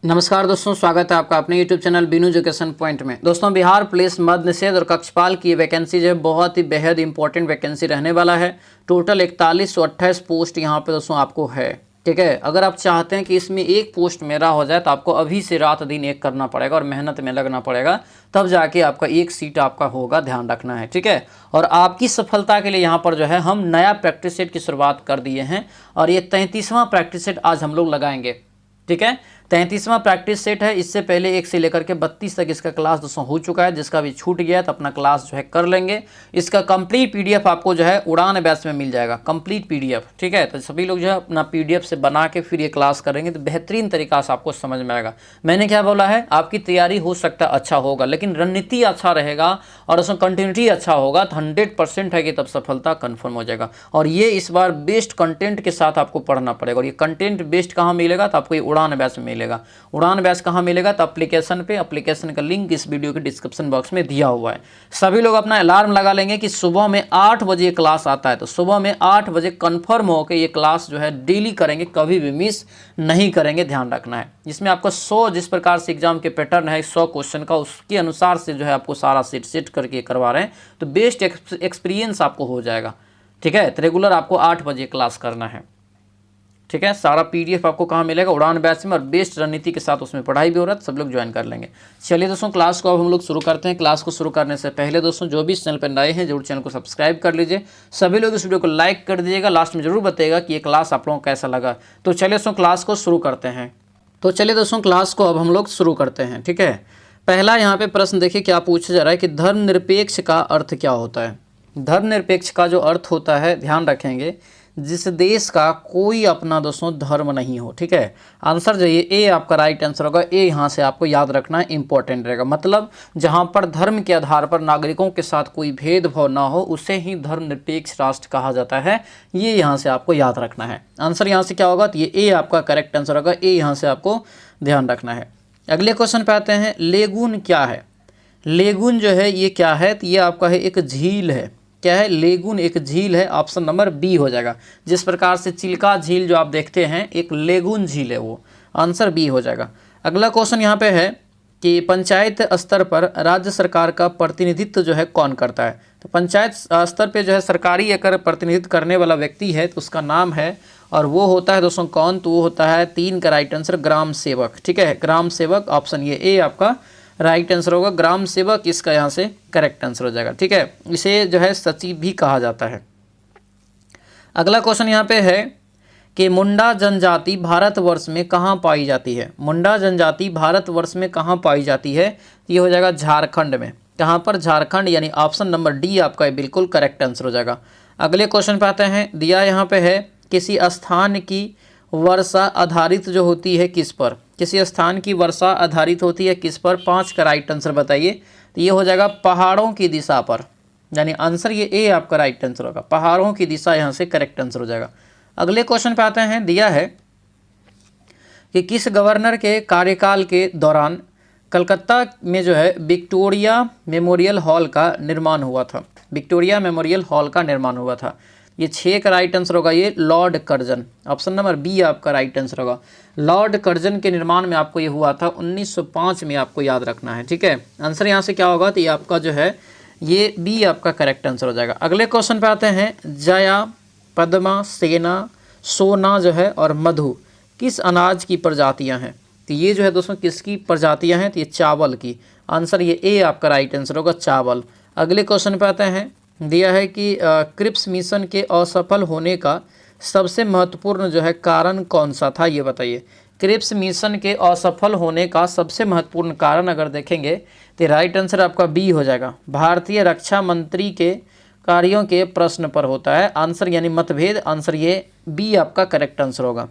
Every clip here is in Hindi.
नमस्कार दोस्तों, स्वागत है आपका अपने YouTube channel Binu education point में। दोस्तों, बिहार पुलिस मद्य निषेध और कक्षपाल की वैकेंसी जो है बहुत ही बेहद इंपॉर्टेंट वैकेंसी रहने वाला है। टोटल 4128 पोस्ट यहाँ पे दोस्तों आपको है। ठीक है, अगर आप चाहते हैं कि इसमें एक पोस्ट मेरा हो जाए तो आपको अभी से रात दिन एक करना पड़ेगा और मेहनत में लगना पड़ेगा, तब जाके आपका एक सीट आपका होगा, ध्यान रखना है। ठीक है, और आपकी सफलता के लिए यहाँ पर जो है हम नया प्रैक्टिस सेट की शुरुआत कर दिए हैं और ये 33वां प्रैक्टिस सेट आज हम लोग लगाएंगे। ठीक है, 33वां प्रैक्टिस सेट है। इससे पहले 1 से लेकर के 32 तक इसका क्लास दोस्तों हो चुका है। जिसका भी छूट गया है तो अपना क्लास जो है कर लेंगे। इसका कंप्लीट पीडीएफ आपको जो है उड़ान बैच में मिल जाएगा, कंप्लीट पीडीएफ। ठीक है, तो सभी लोग जो है अपना पीडीएफ से बना के फिर ये क्लास करेंगे तो बेहतरीन तरीका से आपको समझ में आएगा। मैंने क्या बोला है, आपकी तैयारी हो सकता है अच्छा होगा, लेकिन रणनीति अच्छा रहेगा और उसमें कंटिन्यूटी अच्छा होगा तो 100% है कि तब सफलता कन्फर्म हो जाएगा। और ये इस बार बेस्ट कंटेंट के साथ आपको पढ़ना पड़ेगा। और ये कंटेंट बेस्ट कहाँ मिलेगा, तो आपको ये उड़ान बैच में मिलेगा। उड़ान बैच कहाँ मिलेगा, तो एप्लीकेशन पे। एप्लीकेशन का लिंक इस वीडियो के डिस्क्रिप्शन बॉक्स में दिया हुआ है। सभी लोग अपना अलार्म लगा लेंगे कि सुबह में 8 बजे क्लास आता है, तो सुबह में 8 बजे कंफर्म होकर ये क्लास जो है डेली करेंगे, कभी भी मिस नहीं करेंगे, ध्यान रखना है। इसमें आपको 100 जिस प्रकार से एग्जाम के पैटर्न है 100 क्वेश्चन का, उसके अनुसार से जो है आपको सारा सेट करके करवा रहे हैं, तो बेस्ट एक्सपीरियंस आपको हो जाएगा। ठीक है, तो रेगुलर आपको 8 बजे क्लास करना है। ठीक है, सारा पीडीएफ आपको कहाँ मिलेगा, उड़ान बैच में, और बेस्ट रणनीति के साथ उसमें पढ़ाई भी हो रहा है, सब लोग ज्वाइन कर लेंगे। चलिए दोस्तों, क्लास को अब हम लोग शुरू करते हैं। क्लास को शुरू करने से पहले दोस्तों, जो भी इस चैनल पर नए हैं जरूर चैनल को सब्सक्राइब कर लीजिए। सभी लोग इस वीडियो को लाइक कर दीजिएगा। लास्ट में जरूर बताइएगा कि ये क्लास आप लोगों को कैसा लगा। तो चलिए दोस्तों, क्लास को शुरू करते हैं। क्लास को अब हम लोग शुरू करते हैं। ठीक है, पहला यहाँ पे प्रश्न देखिए क्या पूछा जा रहा है कि धर्मनिरपेक्ष का अर्थ क्या होता है। धर्मनिरपेक्ष का जो अर्थ होता है, ध्यान रखेंगे, जिस देश का कोई अपना दोस्तों धर्म नहीं हो। ठीक है, आंसर जो ये ए आपका राइट आंसर होगा। ए यहाँ से आपको याद रखना है, इंपॉर्टेंट रहेगा। मतलब जहाँ पर धर्म के आधार पर नागरिकों के साथ कोई भेदभाव ना हो, उसे ही धर्मनिरपेक्ष राष्ट्र कहा जाता है। ये यहाँ से आपको याद रखना है। आंसर यहाँ से क्या होगा, तो ये ए आपका करेक्ट आंसर होगा। ए यहाँ से आपको ध्यान रखना है। अगले क्वेश्चन पे आते हैं, लेगून क्या है। लेगून जो है ये क्या है, तो ये आपका है एक झील है। क्या है, लेगून एक झील है। ऑप्शन नंबर बी हो जाएगा। जिस प्रकार से चिल्का झील जो आप देखते हैं, एक लेगून झील है, वो आंसर बी हो जाएगा। अगला क्वेश्चन यहाँ पे है कि पंचायत स्तर पर राज्य सरकार का प्रतिनिधित्व जो है कौन करता है। तो पंचायत स्तर पे जो है सरकारी अगर प्रतिनिधित्व करने वाला व्यक्ति है तो उसका नाम है, और वो होता है दोस्तों कौन, तो वो होता है 3 का राइट आंसर ग्राम सेवक। ठीक है, ग्राम सेवक, ऑप्शन ये ए आपका राइट आंसर होगा। ग्राम सेवक इसका यहाँ से करेक्ट आंसर हो जाएगा। ठीक है, इसे जो है सचिव भी कहा जाता है। अगला क्वेश्चन यहाँ पे है कि मुंडा जनजाति भारतवर्ष में कहाँ पाई जाती है। मुंडा जनजाति भारतवर्ष में कहाँ पाई जाती है, ये हो जाएगा झारखंड में। कहाँ पर, झारखंड, यानी ऑप्शन नंबर डी आपका बिल्कुल करेक्ट आंसर हो जाएगा। अगले क्वेश्चन पे आते हैं, दिया यहाँ पे है किसी स्थान की वर्षा आधारित जो होती है किस पर। किसी स्थान की वर्षा आधारित होती है किस पर, 5 का राइट आंसर बताइए। तो ये हो जाएगा पहाड़ों की दिशा पर, यानी आंसर ये ए आपका राइट आंसर होगा। पहाड़ों की दिशा यहाँ से करेक्ट आंसर हो जाएगा। अगले क्वेश्चन पे आते हैं, दिया है कि किस गवर्नर के कार्यकाल के दौरान कलकत्ता में जो है विक्टोरिया मेमोरियल हॉल का निर्माण हुआ था। विक्टोरिया मेमोरियल हॉल का निर्माण हुआ था। ये 6 का राइट आंसर होगा, ये Lord Curzon. Option number B आपका राइट आंसर होगा। लॉर्ड कर्जन के निर्माण में आपको ये हुआ था 1905 में, आपको याद रखना है। ठीक है, आंसर यहाँ से क्या होगा, तो ये आपका जो है ये बी आपका करेक्ट आंसर हो जाएगा। अगले क्वेश्चन पे आते हैं, जया, पद्मा, सेना, सोना जो है और मधु किस अनाज की प्रजातियाँ हैं। तो ये जो है दोस्तों किसकी प्रजातियाँ हैं, तो ये चावल की। आंसर ये ए आपका राइट आंसर होगा, चावल। अगले क्वेश्चन पे आते हैं, दिया है कि क्रिप्स मिशन के असफल होने का सबसे महत्वपूर्ण जो है कारण कौन सा था, ये बताइए। क्रिप्स मिशन के असफल होने का सबसे महत्वपूर्ण कारण अगर देखेंगे तो राइट आंसर आपका बी हो जाएगा। भारतीय रक्षा मंत्री के कार्यों के प्रश्न पर होता है आंसर, यानी मतभेद। आंसर ये बी आपका करेक्ट आंसर होगा।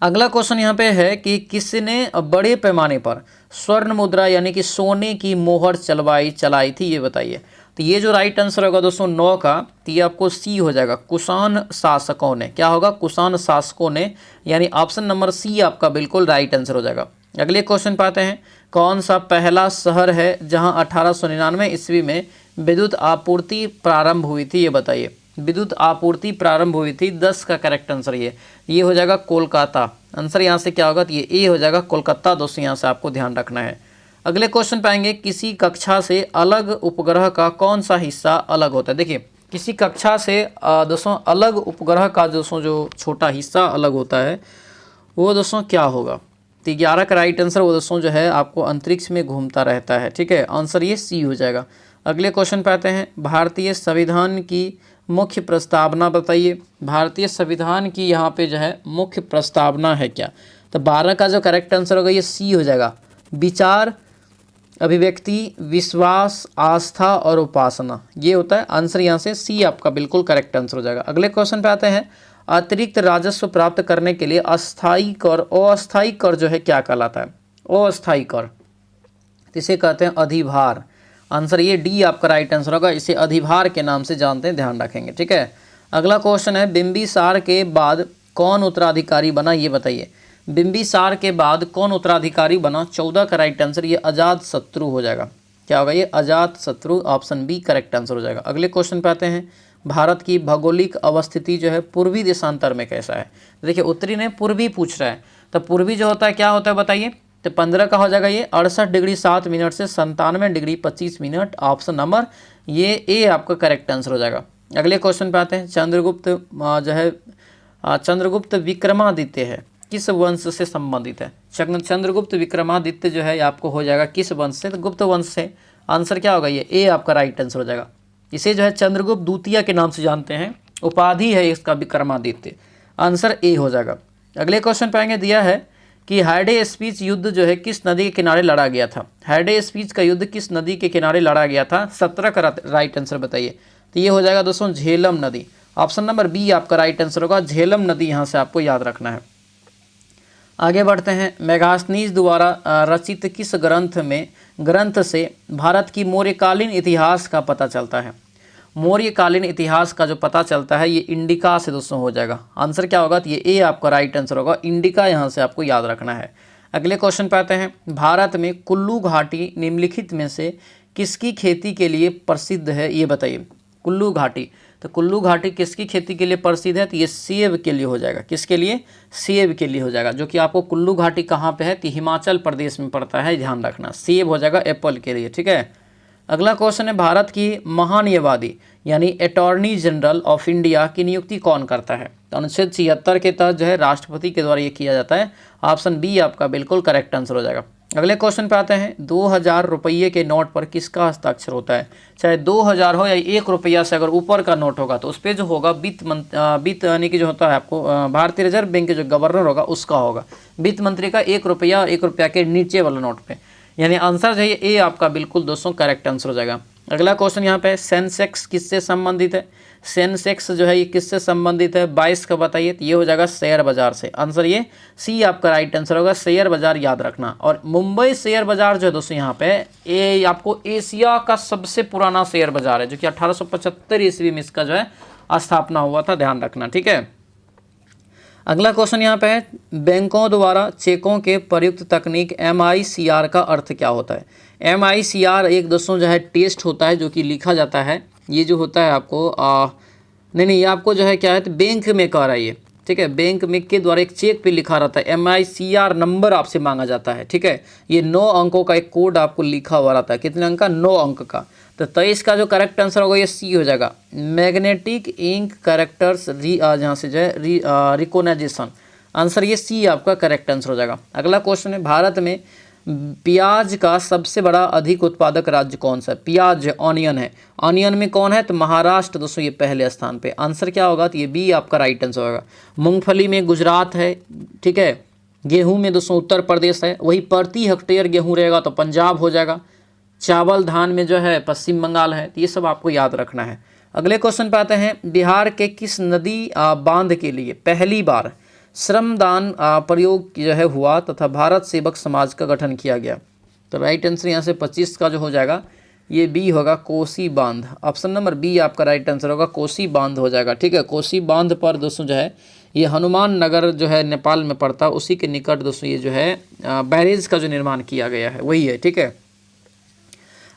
अगला क्वेश्चन यहाँ पे है कि किसने बड़े पैमाने पर स्वर्ण मुद्रा यानी कि सोने की मोहर चलाई थी, ये बताइए। तो ये जो राइट आंसर होगा दोस्तों 9 का, तो ये आपको सी हो जाएगा, कुषाण शासकों ने। क्या होगा, कुषाण शासकों ने, यानी ऑप्शन नंबर सी आपका बिल्कुल राइट आंसर हो जाएगा। अगले क्वेश्चन पाते हैं, कौन सा पहला शहर है जहां 1899 ईस्वी में विद्युत आपूर्ति प्रारंभ हुई थी, ये बताइए। विद्युत आपूर्ति प्रारंभ हुई थी, 10 का करेक्ट आंसर ये। ये हो जाएगा कोलकाता। आंसर यहाँ से क्या होगा, तो ये ए हो जाएगा कोलकाता। दोस्तों यहाँ से आपको ध्यान रखना है। अगले क्वेश्चन पाएंगे, किसी कक्षा से अलग उपग्रह का कौन सा हिस्सा अलग होता है। देखिए किसी कक्षा से दोस्तों अलग उपग्रह का दोस्तों जो छोटा हिस्सा अलग होता है वो दोस्तों क्या होगा। तो 11 का राइट आंसर वो दोस्तों जो है आपको अंतरिक्ष में घूमता रहता है। ठीक है, आंसर ये सी हो जाएगा। अगले क्वेश्चन पे आते हैं, भारतीय संविधान की मुख्य प्रस्तावना बताइए। भारतीय संविधान की यहाँ पे जो है मुख्य प्रस्तावना है क्या, तो 12 का जो करेक्ट आंसर होगा ये सी हो जाएगा। विचार, अभिव्यक्ति, विश्वास, आस्था और उपासना, ये होता है आंसर। यहाँ से सी आपका बिल्कुल करेक्ट आंसर हो जाएगा। अगले क्वेश्चन पे आते हैं, अतिरिक्त राजस्व प्राप्त करने के लिए अस्थायी कर, अस्थायी कर जो है क्या कहलाता है। अस्थायी कर इसे कहते हैं अधिभार। आंसर ये डी आपका राइट आंसर होगा। इसे अधिभार के नाम से जानते हैं, ध्यान रखेंगे। ठीक है, अगला क्वेश्चन है, बिंबिसार के बाद कौन उत्तराधिकारी बना, ये बताइए। बिंबिसार के बाद कौन उत्तराधिकारी बना। 14 का राइट आंसर ये अजातशत्रु हो जाएगा। क्या होगा ये, Ajatashatru. Option B correct answer हो जाएगा। अगले क्वेश्चन पे आते हैं, भारत की भौगोलिक अवस्थिति जो है पूर्वी देशांतर में कैसा है। देखिए उत्तरी ने पूर्वी पूछ रहा है, तो पूर्वी जो होता है क्या होता है बताइए। तो 15 का हो जाएगा ये 68 डिग्री 7 मिनट से 97 डिग्री 25 मिनट। ऑप्शन नंबर ये ए आपका करेक्ट आंसर हो जाएगा। अगले क्वेश्चन पे आते हैं, चंद्रगुप्त जो है चंद्रगुप्त विक्रमादित्य है किस वंश से संबंधित है। चंद्रगुप्त विक्रमादित्य जो है आपको हो जाएगा किस वंश से, तो गुप्त वंश से। आंसर क्या होगा, ये ए आपका राइट आंसर हो जाएगा। इसे जो है चंद्रगुप्त द्वितीय के नाम से जानते हैं, उपाधि है इसका विक्रमादित्य। आंसर ए हो जाएगा। अगले क्वेश्चन पाएंगे, दिया है कि हाइडे स्पीच युद्ध जो है किस नदी के किनारे लड़ा गया था। हाइडे स्पीच का युद्ध किस नदी के किनारे लड़ा गया था। 17 का राइट आंसर बताइए। तो ये हो जाएगा दोस्तों झेलम नदी। ऑप्शन नंबर बी आपका राइट आंसर होगा, झेलम नदी यहाँ से आपको याद रखना है। आगे बढ़ते हैं, मेगास्थनीज द्वारा रचित किस ग्रंथ से भारत की मौर्यकालीन इतिहास का पता चलता है। मौर्यकालीन इतिहास का जो पता चलता है ये इंडिका से दोस्तों हो जाएगा। आंसर क्या होगा, तो ये ए आपका राइट आंसर होगा, इंडिका यहाँ से आपको याद रखना है। अगले क्वेश्चन पे आते हैं, भारत में कुल्लू घाटी निम्नलिखित में से किसकी खेती के लिए प्रसिद्ध है, ये बताइए। कुल्लू घाटी, तो कुल्लू घाटी किसकी खेती के लिए प्रसिद्ध है, तो ये सेब के लिए हो जाएगा। किसके लिए, सेब के लिए हो जाएगा। जो कि आपको कुल्लू घाटी कहाँ पे है, तो हिमाचल प्रदेश में पड़ता है, ध्यान रखना। सेब हो जाएगा एप्पल के लिए। ठीक है, अगला क्वेश्चन है, भारत की महान्यायवादी यानी अटॉर्नी जनरल ऑफ इंडिया की नियुक्ति कौन करता है। तो अनुच्छेद 76 के तहत जो है राष्ट्रपति के द्वारा ये किया जाता है। ऑप्शन बी आपका बिल्कुल करेक्ट आंसर हो जाएगा। अगले क्वेश्चन पे आते हैं, 2000 रुपये के नोट पर किसका हस्ताक्षर होता है। चाहे 2000 हो या 1 रुपया से अगर ऊपर का नोट होगा तो उस पर जो होगा वित्त यानी कि जो होता है आपको भारतीय रिजर्व बैंक के जो गवर्नर होगा उसका होगा। वित्त मंत्री का 1 रुपया और 1 रुपया के नीचे वाला नोट पे, यानी आंसर जो है ए आपका बिल्कुल दोस्तों करेक्ट आंसर हो जाएगा। अगला क्वेश्चन यहाँ पे, सेंसेक्स किससे संबंधित है। सेंसेक्स जो है ये किससे संबंधित है, 22 का बताइए। तो ये हो जाएगा शेयर बाजार से। आंसर ये सी आपका राइट आंसर होगा, शेयर बाजार याद रखना। और मुंबई शेयर बाजार जो है दोस्तों यहाँ पे ये आपको एशिया का सबसे पुराना शेयर बाजार है, जो कि 1875 ईस्वी में इसका जो है स्थापना हुआ था, ध्यान रखना। ठीक है, अगला क्वेश्चन यहाँ पे है, बैंकों द्वारा चेकों के प्रयुक्त तकनीक MICR का अर्थ क्या होता है। MICR एक दोस्तों जो है टेस्ट होता है जो कि लिखा जाता है। ये जो होता है आपको नहीं ये आपको जो है क्या है, तो बैंक में कह रहा है ये। ठीक है, बैंक में के द्वारा एक चेक पे लिखा रहता है, MICR नंबर आपसे मांगा जाता है। ठीक है, ये 9 अंकों का एक कोड आपको लिखा हुआ रहता है। कितने अंक का, 9 अंक का। तो 23 का जो करेक्ट आंसर होगा ये सी हो जाएगा, मैग्नेटिक इंक कैरेक्टर्स जहाँ से जो है रिकोनाइजेशन। आंसर ये सी आपका करेक्ट आंसर हो जाएगा। अगला क्वेश्चन है, भारत में प्याज का सबसे बड़ा अधिक उत्पादक राज्य कौन सा है। प्याज ऑनियन है, ऑनियन में कौन है, तो महाराष्ट्र दोस्तों ये पहले स्थान पे। आंसर क्या होगा, तो ये बी आपका राइट आंसर होगा। मूंगफली में गुजरात है। ठीक है, गेहूं में दोस्तों उत्तर प्रदेश है। वही प्रति हेक्टेयर गेहूं रहेगा तो पंजाब हो जाएगा। चावल धान में जो है पश्चिम बंगाल है। तो ये सब आपको याद रखना है। अगले क्वेश्चन पे आते हैं, बिहार के किस नदी बांध के लिए पहली बार श्रमदान प्रयोग जो है हुआ तथा भारत सेवक समाज का गठन किया गया। तो राइट आंसर यहाँ से 25 का जो हो जाएगा ये बी होगा, कोसी बांध। ऑप्शन नंबर बी आपका राइट आंसर होगा, कोसी बांध हो जाएगा। ठीक है, कोसी बांध पर दोस्तों जो है ये हनुमान नगर जो है नेपाल में पड़ता है, उसी के निकट दोस्तों ये जो है बैरेज का जो निर्माण किया गया है वही है। ठीक है,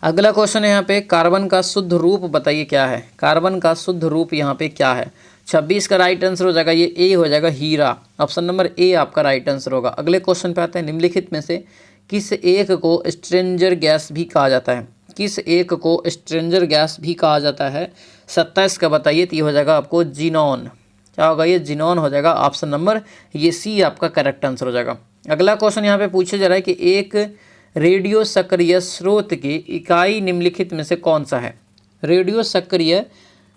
अगला क्वेश्चन है यहाँ पे, कार्बन का शुद्ध रूप बताइए क्या है। कार्बन का शुद्ध रूप यहाँ पे क्या है, 26 का राइट आंसर हो जाएगा ये ए हो जाएगा हीरा। ऑप्शन नंबर ए आपका राइट आंसर होगा। अगले क्वेश्चन पे आते हैं, निम्नलिखित में से किस एक को स्ट्रेंजर गैस भी कहा जाता है? किस एक को स्ट्रेंजर गैस भी कहा जाता है? 27 का बताइए, तो ये हो जाएगा आपको जिनॉन। क्या होगा ये? जिनॉन हो जाएगा। ऑप्शन नंबर ये सी आपका करेक्ट आंसर हो जाएगा। अगला क्वेश्चन यहाँ पे पूछा जा रहा है कि एक रेडियो सक्रिय स्रोत की इकाई निम्नलिखित में से कौन सा है? रेडियो सक्रिय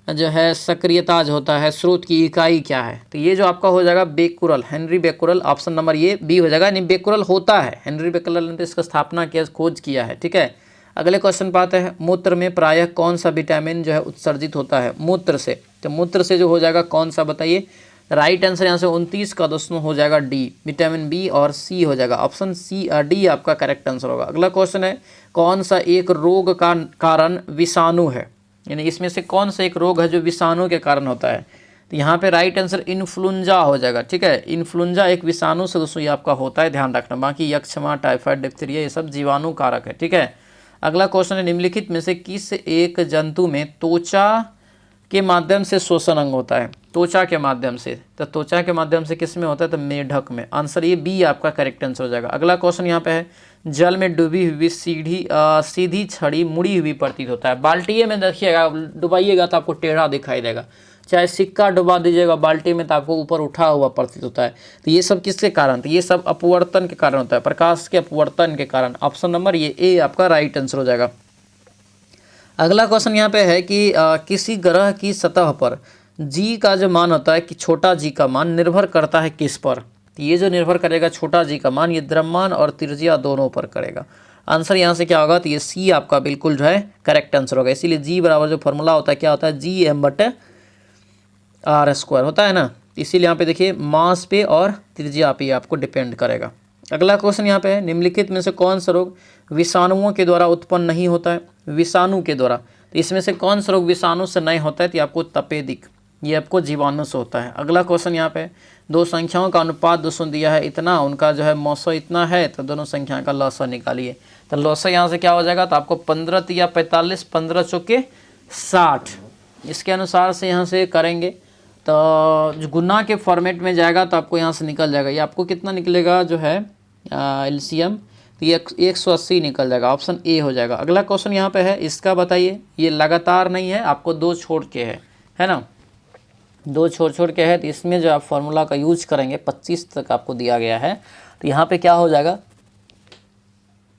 जो है सक्रियता जो होता है स्रोत की इकाई क्या है? तो ये जो आपका हो जाएगा Becquerel, Henry Becquerel. Option number ये बी हो जाएगा। नहीं, बेकुरल होता है, हेनरी बेकुरल ने तो इसका स्थापना किया, खोज किया है। ठीक है, अगले क्वेश्चन पाते हैं, मूत्र में प्रायः कौन सा विटामिन जो है उत्सर्जित होता है? मूत्र से, तो मूत्र से जो हो जाएगा कौन सा बताइए? राइट आंसर यहाँ से 29 का दोस्तों हो जाएगा डी, विटामिन बी, और सी हो जाएगा। ऑप्शन सी डी आपका करेक्ट आंसर होगा। अगला क्वेश्चन है, कौन सा एक रोग का कारण विषाणु है? यानी इसमें से कौन सा एक रोग है जो विषाणु के कारण होता है? तो यहाँ पे राइट आंसर इन्फ्लुएंजा हो जाएगा। ठीक है, इन्फ्लुएंजा एक विषाणु से दोस्तों ये आपका होता है, ध्यान रखना। बाकी यक्षमा, टाइफाइड, डिप्थीरिया ये सब जीवाणु कारक है। ठीक है, अगला क्वेश्चन है, निम्नलिखित में से किस एक जंतु में त्वचा के माध्यम से श्वसन अंग होता है? त्वचा के माध्यम से, तो त्वचा के माध्यम से किस में होता है? तो मेढक में। आंसर ये बी आपका करेक्ट आंसर हो जाएगा। अगला क्वेश्चन यहाँ पे है, जल में डूबी हुई सीधी छड़ी मुड़ी हुई प्रतीत होता है। बाल्टी में देखिएगा, डुबाइएगा तो आपको टेढ़ा दिखाई देगा, चाहे सिक्का डुबा दीजिएगा बाल्टी में तो आपको ऊपर उठा हुआ प्रतीत होता है। तो ये सब किसके कारण? तो ये सब अपवर्तन के कारण होता है, प्रकाश के अपवर्तन के कारण। ऑप्शन नंबर ये ए आपका राइट आंसर हो जाएगा। अगला क्वेश्चन यहाँ पे है कि किसी ग्रह की सतह पर जी का जो मान होता है कि छोटा जी का मान निर्भर करता है किस पर? तो ये जो निर्भर करेगा छोटा जी का मान, ये द्रव्यमान और त्रिज्या दोनों पर करेगा। आंसर यहाँ से क्या होगा? तो ये सी आपका बिल्कुल जो है करेक्ट आंसर होगा। इसीलिए जी बराबर जो फॉर्मूला होता है क्या होता है? जी एम बटे आर स्क्वायर होता है ना। इसीलिए यहाँ पे देखिए मास पे और त्रिज्या पे आपको डिपेंड करेगा। अगला क्वेश्चन यहाँ पे है, निम्नलिखित में से कौन सा रोग विषाणुओं के द्वारा उत्पन्न नहीं होता है? विषाणु के द्वारा, तो इसमें से कौन सा रोग विषाणु से नहीं होता है? तो आपको तपेदिक, ये आपको जीवाणु से होता है। अगला क्वेश्चन यहाँ पे, दो संख्याओं का अनुपात दोस्तों दिया है इतना, उनका जो है मौसो इतना है, तो दोनों संख्या का लौसा निकालिए। तो लौसा यहाँ से क्या हो जाएगा? तो आपको 15 या 45, 15 चौके 60, इसके अनुसार से यहाँ से करेंगे तो जो गुना के फॉर्मेट में जाएगा तो आपको यहाँ से निकल जाएगा। ये आपको कितना निकलेगा जो है एलसीएम? तो ये 180 निकल जाएगा। ऑप्शन ए हो जाएगा। अगला क्वेश्चन यहाँ पे है, इसका बताइए। ये लगातार नहीं है, आपको दो छोड़ के है ना, दो छोड़ के है। तो इसमें जो आप फॉर्मूला का यूज करेंगे 25 तक आपको दिया गया है, तो यहाँ पे क्या हो जाएगा?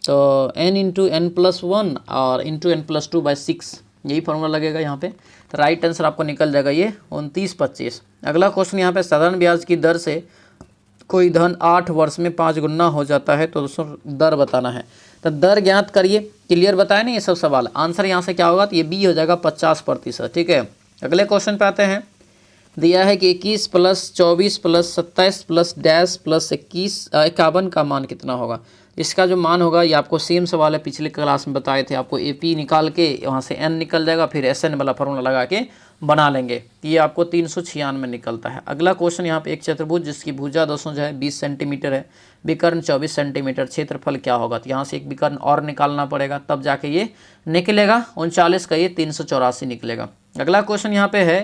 तो n इंटू एन प्लस 1 और इंटू एन प्लस 2 बाई 6, यही फॉर्मूला लगेगा यहाँ पे। तो राइट आंसर आपको निकल जाएगा ये 29, 25। अगला क्वेश्चन यहाँ पे, साधारण ब्याज की दर से कोई धन 8 वर्ष में 5 गुना हो जाता है, तो दोस्तों दर बताना है। तो दर ज्ञात करिए, क्लियर बताया नहीं ये सब सवाल। आंसर यहाँ से क्या होगा? तो ये बी हो जाएगा 50%। ठीक है, अगले क्वेश्चन पे आते हैं। दिया है कि 21 plus 24 plus 27 plus dash plus 51 का मान कितना होगा? इसका जो मान होगा ये आपको सेम सवाल है, पिछले क्लास में बताए थे। आपको एपी निकाल के वहाँ से एन निकल जाएगा, फिर एसएन वाला फॉर्मूला लगा के बना लेंगे। ये आपको 396 निकलता है। अगला क्वेश्चन यहाँ पे, एक चतुर्भुज जिसकी भुजा दोस्तों जो है 20 सेंटीमीटर है, विकर्ण 24 सेंटीमीटर, क्षेत्रफल क्या होगा? तो यहाँ से एक विकर्ण और निकालना पड़ेगा, तब जाके ये निकलेगा 39 का, ये 384 निकलेगा। अगला क्वेश्चन यहाँ पे है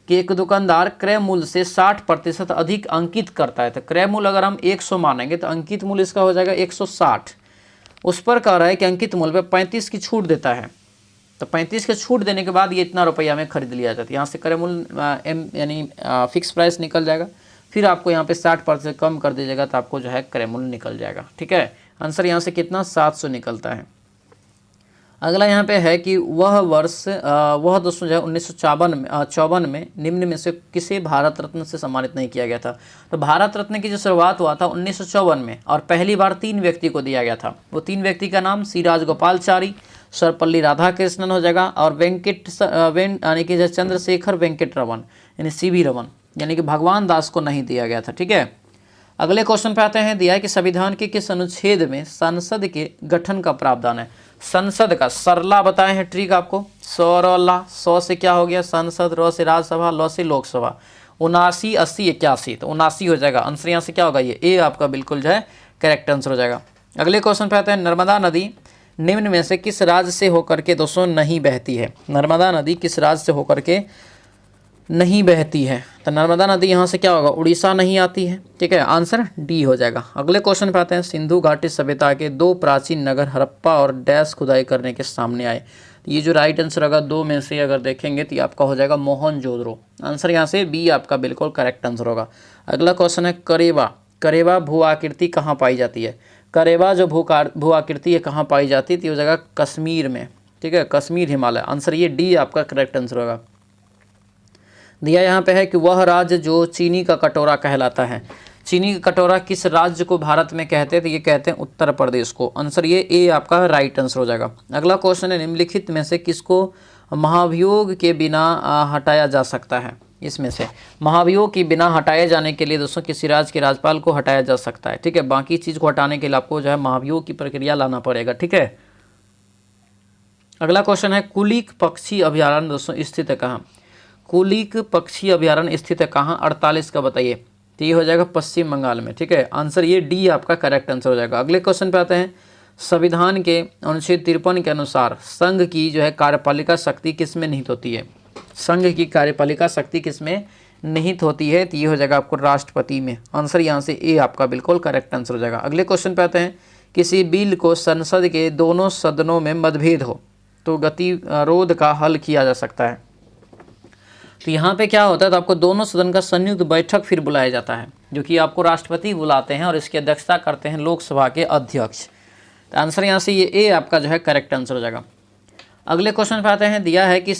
कि एक दुकानदार क्रय मूल्य से 60% अधिक अंकित करता है। तो क्रय मूल्य अगर हम 100 मानेंगे तो अंकित मूल्य इसका हो जाएगा 160। उस पर कह रहा है कि अंकित मूल्य पे 35 की छूट देता है, तो 35 की छूट देने के बाद ये इतना रुपया में खरीद लिया जाता है। यहाँ से क्रय मूल्य यानी फिक्स प्राइस निकल जाएगा, फिर आपको यहाँ पे 60% कम कर दीजिएगा तो आपको जो है क्रय मूल्य निकल जाएगा। ठीक है, आंसर यहाँ से कितना? 700 निकलता है। अगला यहाँ पे है कि वह दोस्तों जो है 1954 में निम्न में से किसे भारत रत्न से सम्मानित नहीं किया गया था? तो भारत रत्न की जो शुरुआत हुआ था 1954 में, और पहली बार 3 व्यक्ति को दिया गया था। वो 3 व्यक्ति का नाम सी राजगोपालचारी, सर्वपल्ली राधाकृष्णन हो जाएगा, और यानी कि चंद्रशेखर वेंकट रमन यानी सीवी रमन, यानी कि भगवान दास को नहीं दिया गया था। ठीक है, अगले क्वेश्चन पे आते हैं। दिया है कि संविधान के किस अनुच्छेद में संसद के गठन का प्रावधान है? संसद का सरला बताए हैं ट्रिक आपको, सौरला, 100 से क्या हो गया? संसद, र से राज्यसभा, ल से लोकसभा, 79, 80, 81, तो 79 हो जाएगा। आंसर यहाँ से क्या होगा? ये ए आपका बिल्कुल जो है करेक्ट आंसर हो जाएगा। अगले क्वेश्चन पे आते हैं। नर्मदा नदी निम्न में से किस राज्य से होकर के दोस्तों नहीं बहती है? नर्मदा नदी किस राज्य से होकर के नहीं बहती है। तो नर्मदा नदी यहाँ से क्या होगा, उड़ीसा नहीं आती है। ठीक है, आंसर डी हो जाएगा। अगले क्वेश्चन पे आते हैं। सिंधु घाटी सभ्यता के दो प्राचीन नगर हड़प्पा और डैश खुदाई करने के सामने आए। ये जो राइट आंसर होगा दो में से अगर देखेंगे तो ये आपका हो जाएगा मोहनजोदड़ो। आंसर यहाँ से बी आपका बिल्कुल करेक्ट आंसर होगा। अगला क्वेश्चन है करेवा। करेवा भू आकृति कहाँ पाई जाती है। करेवा जो भू आकृति है कहाँ पाई जाती है, तो ये हो जाएगा कश्मीर में। ठीक है, कश्मीर हिमालय। आंसर ये डी आपका करेक्ट आंसर होगा। दिया यहाँ पे है कि वह राज्य जो चीनी का कटोरा कहलाता है। चीनी का कटोरा किस राज्य को भारत में कहते हैं, तो ये कहते हैं उत्तर प्रदेश को। आंसर ये ए आपका राइट आंसर हो जाएगा। अगला क्वेश्चन है निम्नलिखित में से किसको महाभियोग के बिना हटाया जा सकता है। इसमें से महाभियोग के बिना हटाए जाने के लिए दोस्तों किसी राज्य के राज्यपाल को हटाया जा सकता है। ठीक है, बाकी चीज़ को हटाने के लिए आपको जो है महाभियोग की प्रक्रिया लाना पड़ेगा। ठीक है, अगला क्वेश्चन है कुलिक पक्षी अभयारण्य दोस्तों स्थित है कहाँ। कुलिक पक्षी अभयारण्य स्थित है कहाँ, 48 का बताइए। तो ये हो जाएगा पश्चिम बंगाल में। ठीक है, आंसर ये डी आपका करेक्ट आंसर हो जाएगा। अगले क्वेश्चन पे आते हैं। संविधान के अनुच्छेद 53 के अनुसार संघ की जो है कार्यपालिका शक्ति किस में निहित होती है। संघ की कार्यपालिका शक्ति किस में निहित होती है, तो ये हो जाएगा आपको राष्ट्रपति में। आंसर यहाँ से ए आपका बिल्कुल करेक्ट आंसर हो जाएगा। अगले क्वेश्चन पे आते हैं। किसी बिल को संसद के दोनों सदनों में मतभेद हो तो गतिरोध का हल किया जा सकता है। तो यहाँ पे क्या होता है, तो आपको दोनों सदन का संयुक्त बैठक फिर बुलाया जाता है, जो कि आपको राष्ट्रपति बुलाते हैं और इसकी अध्यक्षता करते हैं लोकसभा के अध्यक्ष। तो आंसर यहाँ से ये ए आपका जो है करेक्ट आंसर हो जाएगा। अगले क्वेश्चन पे आते हैं। दिया है कि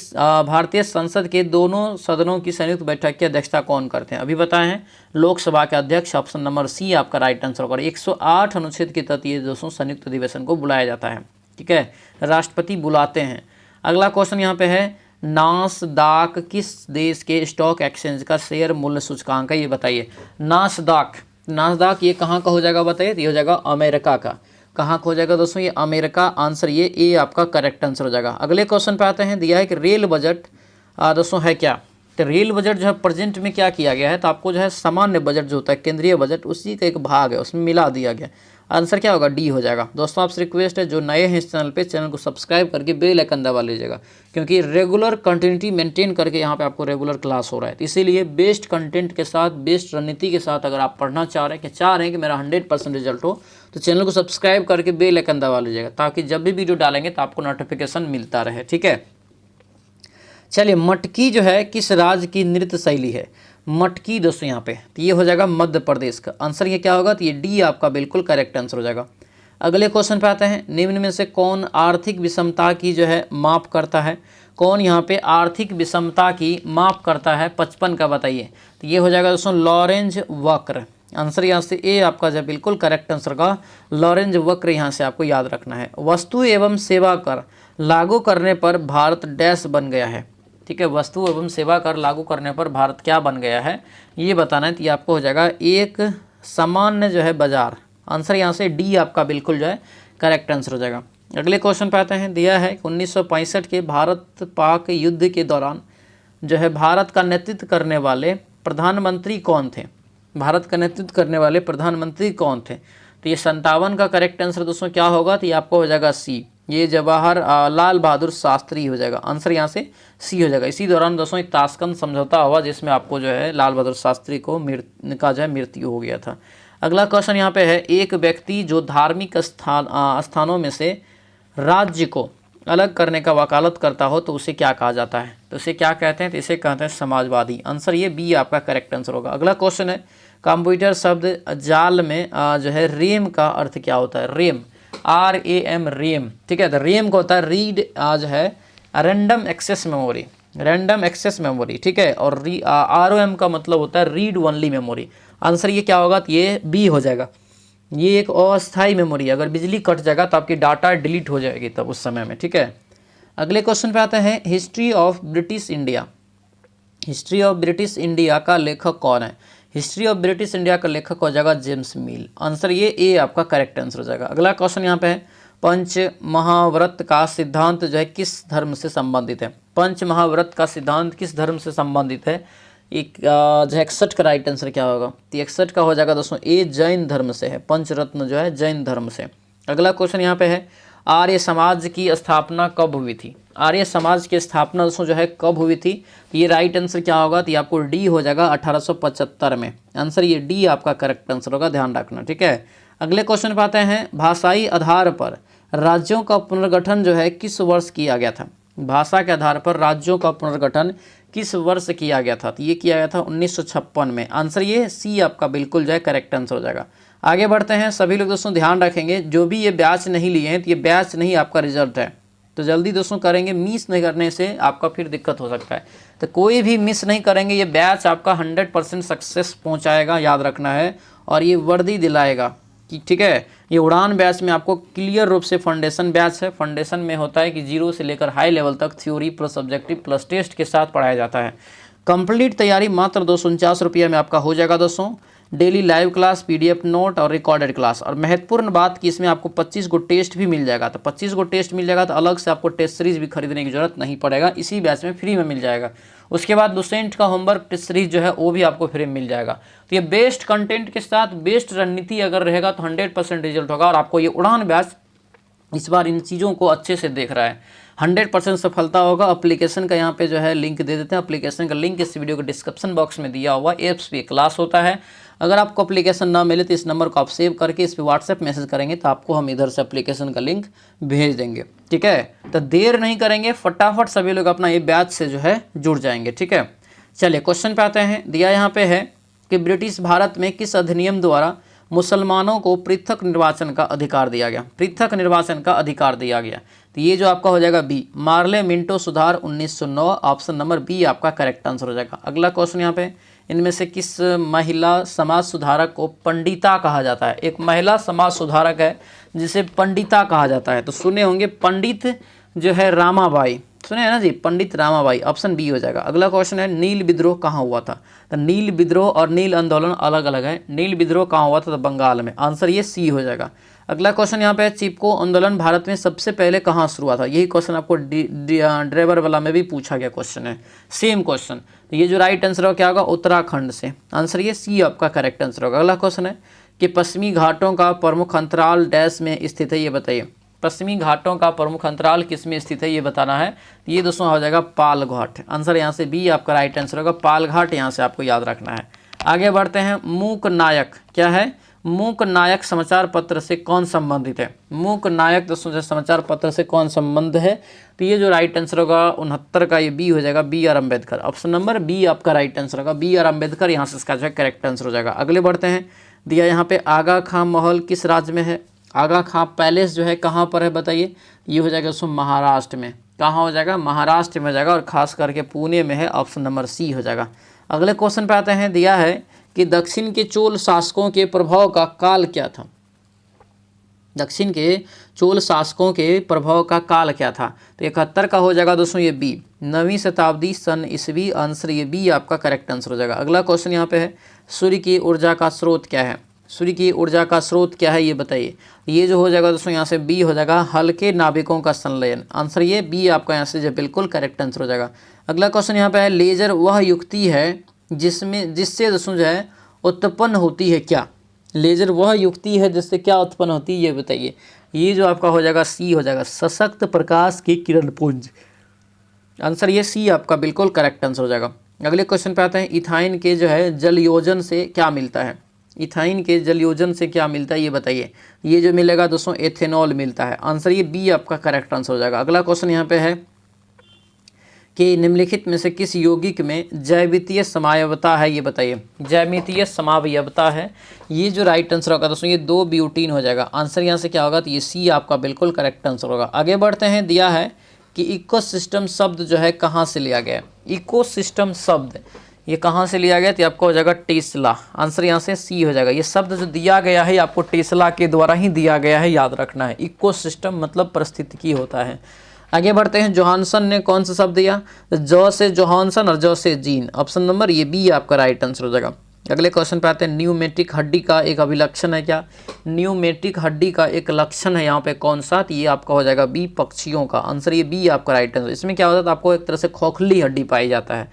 भारतीय संसद के दोनों सदनों की संयुक्त बैठक की अध्यक्षता कौन करते हैं। अभी बताए हैं लोकसभा के अध्यक्ष। ऑप्शन नंबर सी आपका राइट आंसर होगा। 108 अनुच्छेद के तहत ये दोस्तों संयुक्त अधिवेशन को बुलाया जाता है। ठीक है, राष्ट्रपति बुलाते हैं। अगला क्वेश्चन यहाँ पे है नासदाक किस देश के स्टॉक एक्सचेंज का शेयर मूल्य सूचकांक है, ये बताइए। नासदाक ये कहाँ का हो जाएगा बताइए। तो ये हो जाएगा अमेरिका का। कहाँ का हो जाएगा दोस्तों, ये अमेरिका। आंसर ये ए आपका करेक्ट आंसर हो जाएगा। अगले क्वेश्चन पे आते हैं। दिया है कि रेल बजट दोस्तों है क्या। तो रेल बजट जो है प्रेजेंट में क्या किया गया है, तो आपको जो है सामान्य बजट जो होता है केंद्रीय बजट उसी का एक भाग है, उसमें मिला दिया गया। आंसर क्या होगा, डी हो जाएगा। दोस्तों आपसे रिक्वेस्ट है जो नए हैं इस चैनल पे, चैनल को सब्सक्राइब करके बेल आइकन दबा लीजिएगा, क्योंकि रेगुलर कंटिन्यूटी मेंटेन करके यहाँ पे आपको रेगुलर क्लास हो रहा है। तो इसीलिए बेस्ट कंटेंट के साथ, बेस्ट रणनीति के साथ अगर आप पढ़ना चाह रहे हैं कि मेरा 100% रिजल्ट हो, तो चैनल को सब्सक्राइब करके बेल आइकन दबा लीजिएगा, ताकि जब भी वीडियो डालेंगे तो आपको नोटिफिकेशन मिलता रहे। ठीक है, चलिए मटकी जो है किस राज्य की नृत्य शैली है। मटकी दोस्तों यहाँ पे तो ये हो जाएगा मध्य प्रदेश का। आंसर ये क्या होगा, तो ये डी आपका बिल्कुल करेक्ट आंसर हो जाएगा। अगले क्वेश्चन पे आते हैं। निम्न में से कौन आर्थिक विषमता की जो है माप करता है। कौन यहाँ पे आर्थिक विषमता की माप करता है, 55 का बताइए। तो ये हो जाएगा दोस्तों लॉरेंज वक्र। आंसर यहाँ से ए आपका जो बिल्कुल करेक्ट आंसर का लॉरेंज वक्र यहाँ से आपको याद रखना है। वस्तु एवं सेवा कर लागू करने पर भारत डैश बन गया है। ठीक है, वस्तु एवं सेवा कर लागू करने पर भारत क्या बन गया है, ये बताना है। तो ये आपको हो जाएगा एक सामान्य जो है बाजार। आंसर यहाँ से डी आपका बिल्कुल जो है करेक्ट आंसर हो जाएगा। अगले क्वेश्चन पे आते हैं। दिया है 1965 के भारत पाक युद्ध के दौरान जो है भारत का नेतृत्व करने वाले प्रधानमंत्री कौन थे। भारत का नेतृत्व करने वाले प्रधानमंत्री कौन थे। तो ये 57 का करेक्ट आंसर दोस्तों क्या होगा, तो ये आपको हो जाएगा सी, ये जवाहर लाल बहादुर शास्त्री हो जाएगा। आंसर यहाँ से सी हो जाएगा। इसी दौरान दोस्तों एक ताशकंद समझौता हुआ, जिसमें आपको जो है लाल बहादुर शास्त्री को का जो है मृत्यु हो गया था। अगला क्वेश्चन यहाँ पे है। एक व्यक्ति जो धार्मिक स्थानों में से राज्य को अलग करने का वकालत करता हो तो उसे क्या कहा जाता है। तो उसे क्या कहते हैं, तो इसे कहते हैं समाजवादी। आंसर ये बी आपका करेक्ट आंसर होगा। अगला क्वेश्चन है। कंप्यूटर शब्द जाल में जो है रेम का अर्थ क्या होता है। RAM, RAM, RAM. ठीक है, तो रेम को होता है रीड जो है random access memory, random access memory. ठीक है, और ROM का मतलब होता है रीड ओनली मेमोरी। आंसर ये क्या होगा, तो ये बी हो जाएगा। ये एक अस्थायी मेमोरी, अगर बिजली कट जाएगा तो आपकी डाटा डिलीट हो जाएगी तब उस समय में। ठीक है, अगले क्वेश्चन पे आते हैं। History of British India. History of British India का लेखक कौन है। हिस्ट्री ऑफ ब्रिटिश इंडिया का लेखक हो जाएगा जेम्स मिल। आंसर ये ए आपका करेक्ट आंसर हो जाएगा। अगला क्वेश्चन यहाँ पे है। पंच महाव्रत का सिद्धांत जो है किस धर्म से संबंधित है। पंच महाव्रत का सिद्धांत किस धर्म से संबंधित है। एक जो 61 का राइट आंसर क्या होगा, तो 61 का हो जाएगा दोस्तों ए, जैन धर्म से है। पंचरत्न जो है जैन धर्म से। अगला क्वेश्चन यहाँ पे है। आर्य समाज की स्थापना कब हुई थी? आर्य समाज की स्थापना दोस्तों जो है कब हुई थी? तो ये राइट आंसर क्या होगा? तो ये आपको डी हो जाएगा 1875 में। आंसर ये डी आपका करेक्ट आंसर होगा, ध्यान रखना, ठीक है। अगले क्वेश्चन पे आते हैं, भाषाई आधार पर राज्यों का पुनर्गठन जो है किस वर्ष किया गया था? भाषा के आधार पर राज्यों का पुनर्गठन किस वर्ष किया गया था? तो ये किया गया था 1956 में। आंसर ये सी आपका बिल्कुल जो है करेक्ट आंसर हो जाएगा। आगे बढ़ते हैं, सभी लोग दोस्तों ध्यान रखेंगे, जो भी ये बैच नहीं लिए हैं तो ये बैच नहीं आपका रिजल्ट है, तो जल्दी दोस्तों करेंगे, मिस नहीं करने से आपका फिर दिक्कत हो सकता है। तो कोई भी मिस नहीं करेंगे, ये बैच आपका 100% सक्सेस पहुंचाएगा, याद रखना है, और ये वर्दी दिलाएगा कि ठीक है। ये उड़ान बैच में आपको क्लियर रूप से फाउंडेशन बैच है। फाउंडेशन में होता है कि 0 से लेकर हाई लेवल तक theory plus subjective plus test के साथ पढ़ाया जाता है। कंप्लीट तैयारी मात्र 249 रुपये में आपका हो जाएगा दोस्तों। Daily live class, PDF note और रिकॉर्डेड क्लास। और महत्वपूर्ण बात कि इसमें आपको 25 गो टेस्ट भी मिल जाएगा। तो 25 गो टेस्ट मिल जाएगा तो अलग से आपको टेस्ट सीरीज भी खरीदने की जरूरत नहीं पड़ेगा, इसी बैच में फ्री में मिल जाएगा। उसके बाद डोसेंट का होमवर्क टेस्ट सीरीज जो है वो भी आपको फ्री में मिल जाएगा। तो ये बेस्ट कंटेंट के साथ बेस्ट रणनीति अगर रहेगा तो 100% रिजल्ट होगा। और आपको ये उड़ान बैच इस बार इन चीज़ों को अच्छे से देख रहा है, 100% सफलता होगा। एप्लीकेशन का यहाँ पे जो है लिंक दे देते हैं। एप्लीकेशन का लिंक इस वीडियो के डिस्क्रिप्शन बॉक्स में दिया हुआ, एप्स पे क्लास होता है। अगर आपको एप्लीकेशन ना मिले तो इस नंबर को आप सेव करके इस पे व्हाट्सएप मैसेज करेंगे तो आपको हम इधर से एप्लीकेशन का लिंक भेज देंगे, ठीक है। तो देर नहीं करेंगे, फटाफट सभी लोग अपना ये बैच से जो है जुड़ जाएंगे, ठीक है। चलिए क्वेश्चन पे आते हैं। दिया यहाँ पे है कि ब्रिटिश भारत में किस अधिनियम द्वारा मुसलमानों को पृथक निर्वाचन का अधिकार दिया गया? पृथक निर्वाचन का अधिकार दिया गया, तो ये जो आपका हो जाएगा बी, मार्ले मिंटो सुधार 1909। ऑप्शन नंबर बी आपका करेक्ट आंसर हो जाएगा। अगला क्वेश्चन यहाँ पे, इनमें से किस महिला समाज सुधारक को पंडिता कहा जाता है? एक महिला समाज सुधारक है जिसे पंडिता कहा जाता है, तो सुने होंगे पंडित जो है रामाबाई, सुने हैं ना जी, पंडित रामाबाई। ऑप्शन बी हो जाएगा। अगला क्वेश्चन है, नील विद्रोह कहाँ हुआ था? तो नील विद्रोह और नील आंदोलन अलग अलग है। नील विद्रोह कहाँ हुआ था? तो बंगाल में। आंसर ये सी हो जाएगा। अगला क्वेश्चन यहाँ पे, चिपको आंदोलन भारत में सबसे पहले कहाँ शुरू हुआ था? यही क्वेश्चन आपको ड्राइवर वाला में भी पूछा गया क्वेश्चन है, सेम क्वेश्चन। तो ये जो राइट आंसर होगा क्या होगा? उत्तराखंड से। आंसर ये सी आपका करेक्ट आंसर होगा। अगला क्वेश्चन है कि पश्चिमी घाटों का प्रमुख अंतराल डैश में स्थित है, ये बताइए। पश्चिमी घाटों का प्रमुख अंतराल किस में स्थित है, ये बताना है। ये दोस्तों हो जाएगा पाल घाट। आंसर यहाँ से बी आपका राइट आंसर होगा, पाल घाट यहाँ से आपको याद रखना है। आगे बढ़ते हैं, मूक नायक क्या है? मूक नायक समाचार पत्र से कौन संबंधित है? मूक नायक दोस्तों समाचार पत्र से कौन संबंध है? तो ये जो राइट आंसर होगा 69 का, ये बी हो जाएगा, B R Ambedkar. Option number B आपका राइट आंसर होगा, बी आर अम्बेडकर यहाँ से इसका जो है करेक्ट आंसर हो जाएगा। अगले बढ़ते हैं, दिया यहाँ पे आगा खां महल किस राज्य में है? आगा खां पैलेस जो है कहाँ पर है बताइए? ये हो जाएगा दोस्तों महाराष्ट्र में। कहाँ हो जाएगा? महाराष्ट्र में हो जाएगा, और खास करके पुणे में है। ऑप्शन नंबर सी हो जाएगा। अगले क्वेश्चन पे आते हैं, दिया है कि दक्षिण के चोल शासकों के प्रभाव का काल क्या था? दक्षिण के चोल शासकों के प्रभाव का काल क्या था? तो 71 का हो जाएगा दोस्तों ये बी, 9वीं शताब्दी सन ईस्वी। आंसर ये बी आपका करेक्ट आंसर हो जाएगा। अगला क्वेश्चन यहाँ पे है, सूर्य की ऊर्जा का स्रोत क्या है? सूर्य की ऊर्जा का स्रोत क्या है ये बताइए। ये जो हो जाएगा दोस्तों यहाँ से बी हो जाएगा, हल्के नाभिकों का संलयन। आंसर ये बी आपका यहाँ से जो बिल्कुल करेक्ट आंसर हो जाएगा। अगला क्वेश्चन यहाँ पे है, लेजर वह युक्ति है जिससे दोस्तों जो है उत्पन्न होती है क्या? लेजर वह युक्ति है जिससे क्या उत्पन्न होती है ये बताइए। ये जो आपका हो जाएगा सी हो जाएगा, सशक्त प्रकाश की किरण पुंज। आंसर ये सी आपका बिल्कुल करेक्ट आंसर हो जाएगा। अगले क्वेश्चन पे आते हैं, इथाइन के जो है जल योजन से क्या मिलता है? इथाइन के जल योजन से क्या मिलता है ये बताइए। ये जो मिलेगा दोस्तों एथेनॉल मिलता है। आंसर ये बी आपका करेक्ट आंसर हो जाएगा। अगला क्वेश्चन यहाँ पे है कि निम्नलिखित में से किस यौगिक में जैवितीय समावयवता है ये बताइए। जैवितीय समावयवता है, ये जो राइट आंसर होगा दोस्तों ये 2 ब्यूटीन हो जाएगा। आंसर यहाँ से क्या होगा? तो ये सी आपका बिल्कुल करेक्ट आंसर होगा। आगे बढ़ते हैं, दिया है कि इकोसिस्टम शब्द जो है कहाँ से लिया गया? इकोसिस्टम शब्द ये कहाँ से लिया गया? तो आपको हो जाएगा टेस्ला। आंसर यहाँ से सी हो जाएगा। ये शब्द जो दिया गया है आपको टेस्ला के द्वारा ही दिया गया है, याद रखना है। इकोसिस्टम मतलब पारिस्थितिकी होता है। आगे बढ़ते हैं, जोहानसन ने कौन सा शब्द दिया? जो से जोहानसन और जो से जीन। ऑप्शन नंबर ये बी आपका राइट आंसर हो जाएगा। अगले क्वेश्चन पे आते हैं, न्यूमेटिक हड्डी का एक अभिलक्षण है क्या? न्यूमेटिक हड्डी का एक लक्षण है यहाँ पे कौन सा? तो ये आपका हो जाएगा बी, पक्षियों का। आंसर ये बी आपका राइट आंसर। इसमें क्या होता है? तो आपको एक तरह से खोखली हड्डी पाई जाता है,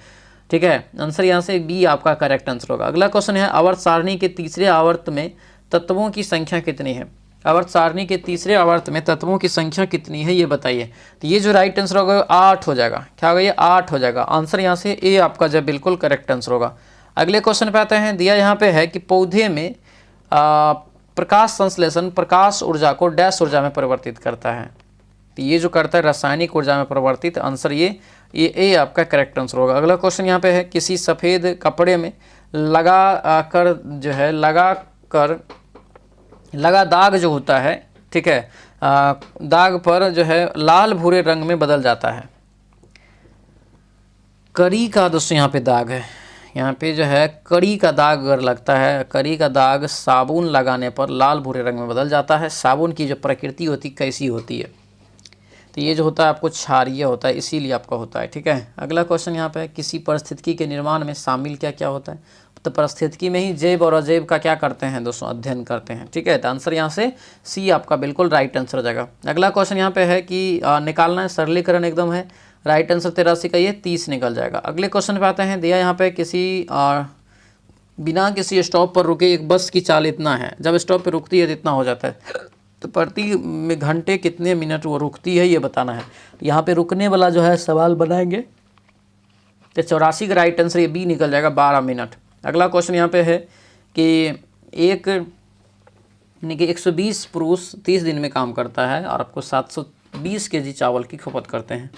ठीक है। आंसर यहाँ से बी आपका करेक्ट आंसर होगा। अगला क्वेश्चन है, आवर्त सारणी के तीसरे आवर्त में तत्वों की संख्या कितनी है? आवर्त सारणी के तीसरे आवर्त में तत्वों की संख्या कितनी है ये बताइए। तो ये जो राइट आंसर होगा 8 हो जाएगा। क्या होगा, ये 8 हो जाएगा। आंसर यहाँ से ए आपका जब बिल्कुल करेक्ट आंसर होगा। अगले क्वेश्चन पे आते हैं। दिया यहाँ पे है कि पौधे में प्रकाश संश्लेषण प्रकाश ऊर्जा को डैश ऊर्जा में परिवर्तित करता है। तो ये जो करता है रासायनिक ऊर्जा में परिवर्तित। आंसर ये ए आपका करेक्ट आंसर होगा। अगला क्वेश्चन यहाँ पे है, किसी सफ़ेद कपड़े में लगा दाग जो होता है, ठीक है, दाग पर जो है लाल भूरे रंग में बदल जाता है। करी का दोस्तों यहाँ पे दाग है, यहाँ पे जो है करी का दाग अगर लगता है, करी का दाग साबुन लगाने पर लाल भूरे रंग में बदल जाता है। साबुन की जो प्रकृति होती कैसी होती है, तो ये जो होता है आपको क्षारीय होता है, इसीलिए आपका होता है। ठीक है, अगला क्वेश्चन यहाँ पे है, किसी परिस्थितिकी के निर्माण में शामिल क्या क्या होता है। तो परिस्थितिकी में ही जैव और अजैव का क्या करते हैं दोस्तों, अध्ययन करते हैं। ठीक है, तो आंसर यहाँ से सी आपका बिल्कुल राइट आंसर हो जाएगा। अगला क्वेश्चन यहाँ पे है कि निकालना है, सरलीकरण एकदम है। राइट आंसर 83 का ये 30 निकल जाएगा। अगले क्वेश्चन पे आते हैं। दिया यहाँ पे किसी बिना किसी स्टॉप पर रुके एक बस की चाल इतना है, जब स्टॉप पर रुकती है तो इतना हो जाता है। तो प्रति घंटे कितने मिनट वो रुकती है ये बताना है। यहाँ पे रुकने वाला जो है सवाल बनाएंगे, तो 84 का राइट आंसर ये बी निकल जाएगा, 12 मिनट। अगला क्वेश्चन यहाँ पे है कि 120 पुरुष 30 दिन में काम करता है और आपको 720 kg चावल की खपत करते हैं,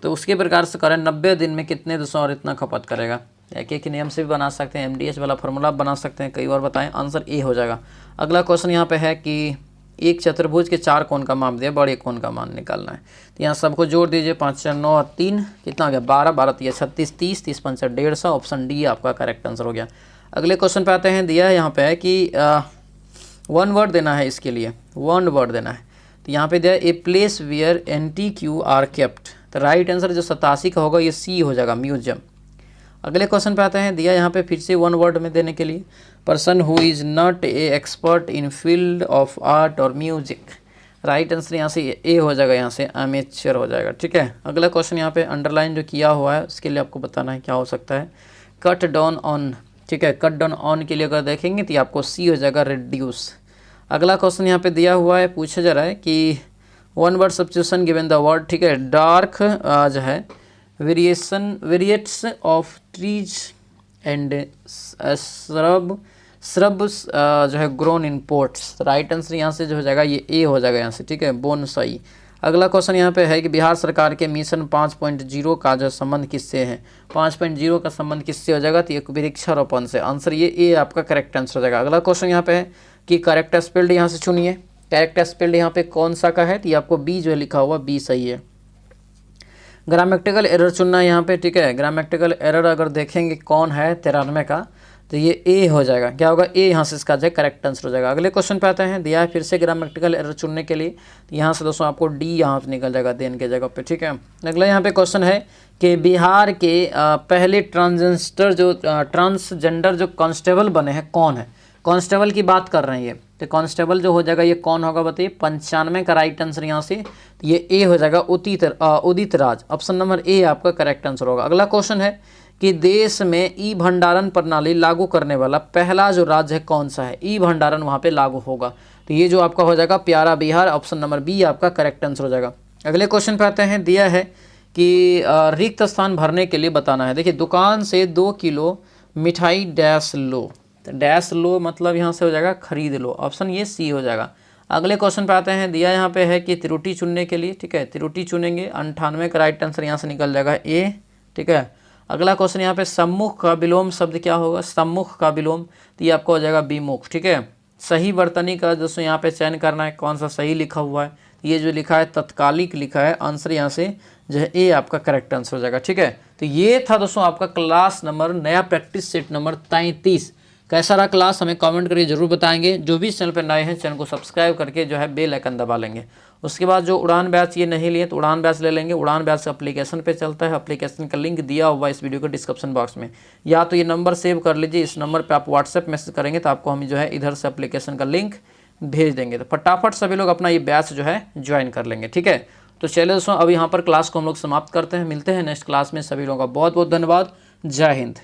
तो उसके प्रकार से करें 90 दिन में कितने दोस्तों और इतना खपत करेगा। एक नियम से भी बना सकते हैं, MDH वाला फॉर्मूला बना सकते हैं, कई बार बताएं। आंसर ए हो जाएगा। अगला क्वेश्चन यहाँ पे है कि एक चतुर्भुज के 4 कोण का माप दिया, बड़े कोण का मान निकालना है। तो यहाँ सबको जोड़ दीजिए, 5 4 9 और 3 कितना हो गया, 12 12 3 36 30 30 5 150। ऑप्शन डी आपका करेक्ट आंसर हो गया। अगले क्वेश्चन पे आते हैं। दिया है यहाँ पे है कि 1 वर्ड देना है, इसके लिए 1 वर्ड देना है। तो यहाँ पे दिया a place where antique are kept. तो राइट आंसर जो 87 का होगा ये सी हो जाएगा, म्यूजियम। अगले क्वेश्चन पे आते हैं। दिया यहाँ पे फिर से 1 वर्ड में देने के लिए, person who is not a expert in field of art और म्यूजिक। राइट आंसर यहाँ से ए हो जाएगा, यहाँ से अमेचर हो जाएगा। ठीक है, अगला क्वेश्चन यहाँ पे अंडरलाइन जो किया हुआ है उसके लिए आपको बताना है क्या हो सकता है। कट डाउन ऑन, ठीक है, कट डाउन ऑन के लिए अगर देखेंगे तो आपको सी हो जाएगा, रिड्यूस। अगला क्वेश्चन यहाँ पे दिया हुआ है, पूछा जा रहा है कि 1 word substitution given the word. ठीक है, डार्क जो है वेरिएट्स ऑफ ट्रीज एंड श्रब जो है grown in ports. Right answer यहाँ से जो हो जाएगा ये ए हो जाएगा यहाँ से। ठीक है, बोनसाई। अगला क्वेश्चन यहाँ पे है कि बिहार सरकार के मिशन 5.0 का जो संबंध किससे है। 5.0 का संबंध किससे हो जाएगा, तो एक वृक्षारोपण से। आंसर ये ए आपका करेक्ट आंसर हो जाएगा। अगला क्वेश्चन यहाँ पे है कि करेक्ट स्पेल्ड यहाँ से चुनिए। करेक्ट स्पेल्ड यहाँ पे कौन सा का है, तो ये आपको बी जो है लिखा हुआ, बी सही है। ग्रामेटिकल एरर चुनना है यहाँ पे। ठीक है, ग्रामेटिकल एरर अगर देखेंगे कौन है 93 का, तो ये ए हो जाएगा। क्या होगा, ए यहाँ से इसका जो है करेक्ट आंसर हो जाएगा। अगले क्वेश्चन पे आते हैं। दिया है फिर से ग्रामेटिकल एरर चुनने के लिए, तो यहाँ से दोस्तों आपको डी यहाँ से निकल जाएगा, देन के जगह पे। ठीक है, अगला यहाँ पे क्वेश्चन है कि बिहार के पहले ट्रांसजेंडर जो कांस्टेबल बने हैं कौन है। कांस्टेबल की बात कर रहे हैं ये, तो कांस्टेबल जो हो जाएगा ये कौन होगा बताइए। 95 का राइट आंसर यहाँ से ये ए हो जाएगा, Udit Raj. Option number A आपका करेक्ट आंसर होगा। अगला क्वेश्चन है कि देश में ई भंडारण प्रणाली लागू करने वाला पहला जो राज्य है कौन सा है। ई भंडारण वहाँ पे लागू होगा, तो ये जो आपका हो जाएगा प्यारा बिहार। ऑप्शन नंबर बी आपका करेक्ट आंसर हो जाएगा। अगले क्वेश्चन पे आते हैं। दिया है कि रिक्त स्थान भरने के लिए बताना है। देखिए, दुकान से 2 किलो मिठाई डैश लो। तो डैश लो मतलब यहाँ से हो जाएगा खरीद लो। ऑप्शन ये सी हो जाएगा। अगले क्वेश्चन पे आते हैं। दिया यहाँ पे है कि त्रुटि चुनने के लिए, ठीक है, त्रुटि चुनेंगे। 98 का राइट आंसर यहाँ से निकल जाएगा ए। ठीक है, अगला क्वेश्चन यहाँ पे सम्मुख का विलोम शब्द क्या होगा, सम्मुख का विलोम, तो ये आपको हो जाएगा विमुख। ठीक है, सही वर्तनी का दोस्तों यहाँ पे चयन करना है, कौन सा सही लिखा हुआ है। ये जो लिखा है तत्कालिक लिखा है, आंसर यहाँ से जो है ए आपका करेक्ट आंसर हो जाएगा। ठीक है, तो ये था दोस्तों आपका क्लास नंबर नया प्रैक्टिस सेट नंबर 33। कैसा रहा क्लास हमें कमेंट करके जरूर बताएंगे। जो भी चैनल पर नए हैं चैनल को सब्सक्राइब करके जो है बेल आइकन दबा लेंगे। उसके बाद जो उड़ान बैच ये नहीं लिए तो उड़ान बैच ले लेंगे। उड़ान बैच एप्लीकेशन पे चलता है, एप्लीकेशन का लिंक दिया हुआ इस वीडियो के डिस्क्रिप्शन बॉक्स में, या तो ये नंबर सेव कर लीजिए। इस नंबर पे आप व्हाट्सएप मैसेज करेंगे तो आपको हम जो है इधर से एप्लीकेशन का लिंक भेज देंगे, तो फटाफट सभी लोग अपना ये बैच जो है ज्वाइन कर लेंगे। ठीक है, तो चलिए दोस्तों अब यहाँ पर क्लास को हम लोग समाप्त करते हैं। मिलते हैं नेक्स्ट क्लास में। सभी लोगों का बहुत बहुत धन्यवाद। जय हिंद।